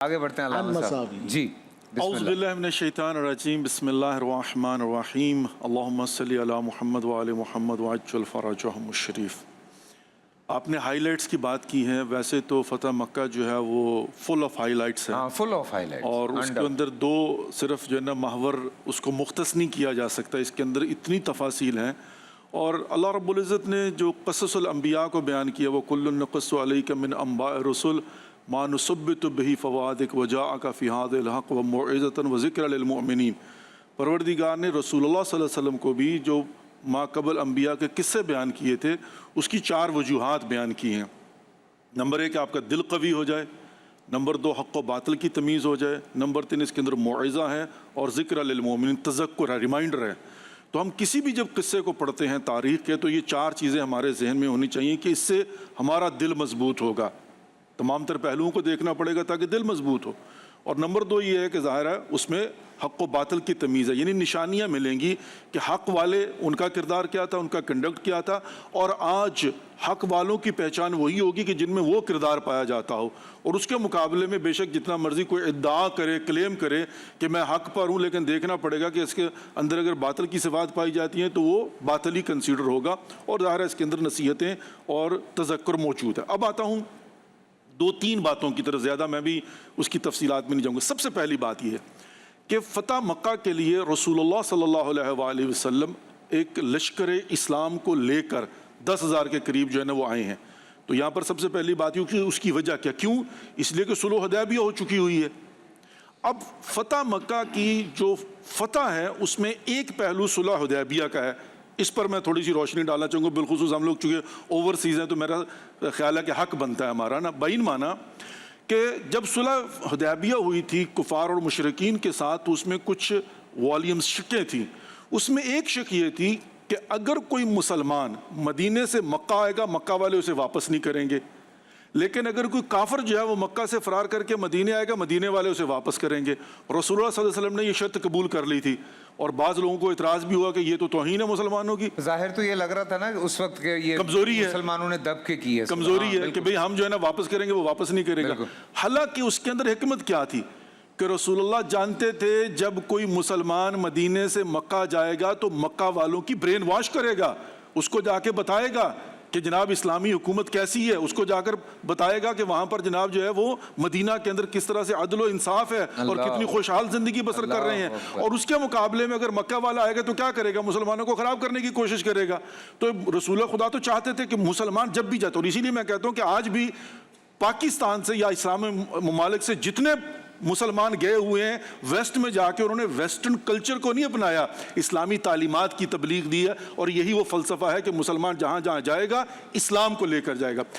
آگے بڑھتے ہیں علامہ صاحب جی اعوذ باللہ من الشیطان الرجیم بسم اللہ الرحمن الرحیم اللہم صلی علی محمد وعلی محمد وعجل فرجہم الشریف۔ آپ نے ہائی لائٹس کی بات کی ہے، ویسے تو فتح مکہ جو ہے وہ فل آف ہائی لائٹس ہے، فل آف ہائی لائٹس، اور اس کے اندر دو صرف جو ہے نا محور اس کو مختص نہیں کیا جا سکتا، اس کے اندر اتنی تفاصیل ہیں۔ اور اللہ رب العزت نے جو قصص الانبیاء کو بیان کیا وہ کل نقص علیک من انباء الرسل ما نثبت به فؤادک وجاءک فی ھذا الحق وموعظۃ وذکر للمؤمنین، پروردگار نے رسول اللہ صلی اللہ علیہ وسلم کو بھی جو ما قبل انبیاء کے قصے بیان کیے تھے اس کی 4 وجوہات بیان کی ہیں۔ نمبر 1 آپ کا دل قوی ہو جائے، نمبر 2 حق و باطل کی تمیز ہو جائے، نمبر 3 اس کے اندر موعظہ ہے اور ذکر للمؤمنین، تذکر ہے، ریمائنڈر ہے۔ تو ہم کسی بھی جب قصے کو پڑھتے ہیں تاریخ کے تو یہ 4 چیزیں ہمارے ذہن میں ہونی چاہیے کہ اس سے ہمارا دل مضبوط ہوگا، تمام تر پہلوؤں کو دیکھنا پڑے گا تاکہ دل مضبوط ہو۔ اور نمبر 2 یہ ہے کہ ظاہر ہے اس میں حق و باطل کی تمیز ہے، یعنی نشانیاں ملیں گی کہ حق والے ان کا کردار کیا تھا، ان کا کنڈکٹ کیا تھا، اور آج حق والوں کی پہچان وہی ہوگی کہ جن میں وہ کردار پایا جاتا ہو۔ اور اس کے مقابلے میں بے شک جتنا مرضی کوئی ادعا کرے، کلیم کرے کہ میں حق پر ہوں، لیکن دیکھنا پڑے گا کہ اس کے اندر اگر باطل کی صفات پائی جاتی ہیں تو وہ باطل ہی کنسیڈر ہوگا، اور ظاہر ہے اس کے اندر نصیحتیں اور تذکر موجود ہے۔ اب آتا ہوں 2-3 باتوں کی طرف، زیادہ میں بھی اس کی تفصیلات میں نہیں جاؤں گا۔ سب سے پہلی بات یہ ہے کہ فتح مکہ کے لیے رسول اللہ صلی اللہ علیہ وآلہ وسلم ایک لشکر اسلام کو لے کر 10,000 کے قریب جو ہے نا وہ آئے ہیں۔ تو یہاں پر سب سے پہلی بات یہ کہ اس کی وجہ کیا، کیوں؟ اس لیے کہ صلح حدیبیہ ہو چکی ہوئی ہے۔ اب فتح مکہ کی جو فتح ہے اس میں ایک پہلو صلح حدیبیہ کا ہے، اس پر میں تھوڑی سی روشنی ڈالنا چاہوں گا، بالخصوص ہم لوگ چونکہ اوورسیز ہیں تو میرا خیال ہے کہ حق بنتا ہے ہمارا نا بین مانا کہ جب صلح حدیبیہ ہوئی تھی کفار اور مشرکین کے ساتھ تو اس میں کچھ والیومز شکیں تھیں۔ اس میں ایک شک یہ تھی کہ اگر کوئی مسلمان مدینے سے مکہ آئے گا مکہ والے اسے واپس نہیں کریں گے، لیکن اگر کوئی کافر جو ہے وہ مکہ سے فرار کر کے مدینے آئے گا مدینے والے اسے واپس کریں گے۔ رسول اللہ صلی اللہ علیہ وسلم نے یہ شرط قبول کر لی تھی، اور بعض لوگوں کو اعتراض بھی ہوا کہ یہ تو توہین ہے مسلمانوں کی۔ ظاہر تو یہ لگ رہا تھا نا اس وقت کہ یہ کمزوری ہے، مسلمانوں نے دب کے کی ہے، کمزوری ہے کہ بھئی ہم جو ہے نا واپس کریں گے وہ واپس نہیں کرے گا۔ حالانکہ اس کے اندر حکمت کیا تھی کہ رسول اللہ جانتے تھے جب کوئی مسلمان مدینے سے مکہ جائے گا تو مکہ والوں کی برین واش کرے گا، اس کو جا کے بتائے گا کہ جناب اسلامی حکومت کیسی ہے، اس کو جا کر بتائے گا کہ وہاں پر جناب جو ہے وہ مدینہ کے اندر کس طرح سے عدل و انصاف ہے اور کتنی خوشحال زندگی بسر کر رہے ہیں۔ اور اس کے مقابلے میں اگر مکہ والا آئے گا تو کیا کرے گا، مسلمانوں کو خراب کرنے کی کوشش کرے گا۔ تو رسول خدا تو چاہتے تھے کہ مسلمان جب بھی جاتے، اور اسی لیے میں کہتا ہوں کہ آج بھی پاکستان سے یا اسلامی ممالک سے جتنے مسلمان گئے ہوئے ہیں ویسٹ میں جا کے انہوں نے ویسٹرن کلچر کو نہیں اپنایا، اسلامی تعلیمات کی تبلیغ دی ہے، اور یہی وہ فلسفہ ہے کہ مسلمان جہاں جہاں جائے گا اسلام کو لے کر جائے گا۔